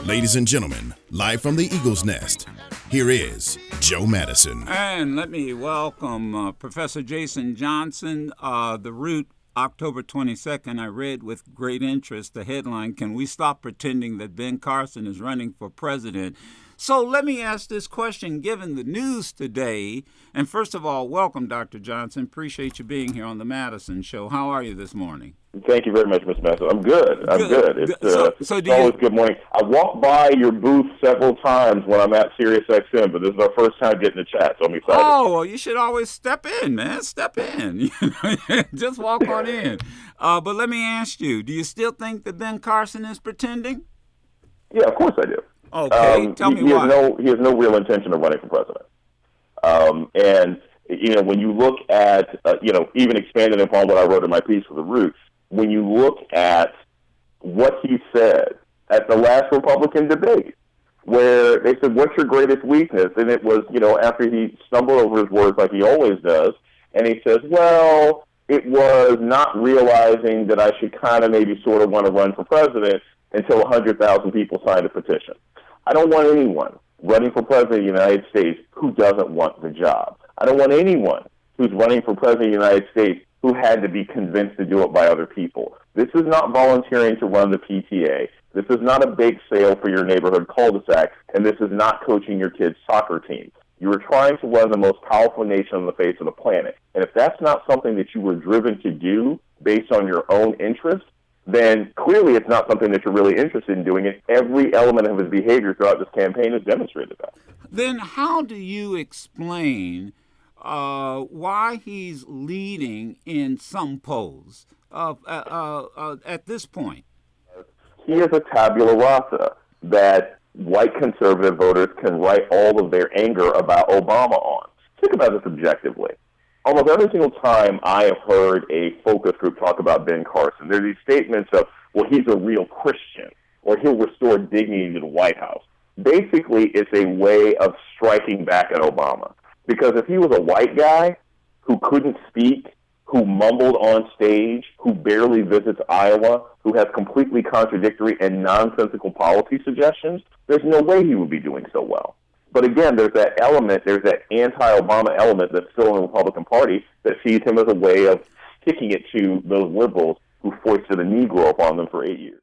Ladies and gentlemen, live from the Eagle's Nest, here is Joe Madison. And let me welcome Professor Jason Johnson. The Root, October 22nd, I read with great interest the headline, "Can we stop pretending that Ben Carson is running for president?" So let me ask this question, given the news today. And first of all, welcome, Dr. Johnson. Appreciate you being here on the Madison Show. How are you this morning? Thank you very much, Mr. Madison. I'm good. It's always good morning. I walked by your booth several times when I'm at Sirius XM, but this is our first time getting to chat, so I'm excited. Oh, well, you should always step in, man. Step in. Just walk on in. But let me ask you, do you still think that Ben Carson is pretending? Yeah, of course I do. Okay, tell me why. He has no real intention of running for president. And, when you look at, even expanding upon what I wrote in my piece for The Roots, when you look at what he said at the last Republican debate, where they said, "What's your greatest weakness?" And it was, after he stumbled over his words like he always does, and he says, "Well, it was not realizing that I should kind of maybe sort of want to run for president until 100,000 people signed a petition." I don't want anyone running for president of the United States who doesn't want the job. I don't want anyone who's running for president of the United States who had to be convinced to do it by other people. This is not volunteering to run the PTA. This is not a bake sale for your neighborhood cul-de-sac, and this is not coaching your kid's soccer team. You are trying to run the most powerful nation on the face of the planet. And if that's not something that you were driven to do based on your own interest, then clearly it's not something that you're really interested in doing, and every element of his behavior throughout this campaign has demonstrated that. Then how do you explain why he's leading in some polls at this point? He is a tabula rasa that white conservative voters can write all of their anger about Obama on. Think about this objectively. Almost every single time I have heard a focus group talk about Ben Carson, there are these statements of, well, he's a real Christian, or he'll restore dignity to the White House. Basically, it's a way of striking back at Obama. Because if he was a white guy who couldn't speak, who mumbled on stage, who barely visits Iowa, who has completely contradictory and nonsensical policy suggestions, there's no way he would be doing so well. But again, there's that element, there's that anti-Obama element that's still in the Republican Party that sees him as a way of sticking it to those liberals who foisted a Negro upon them for 8 years.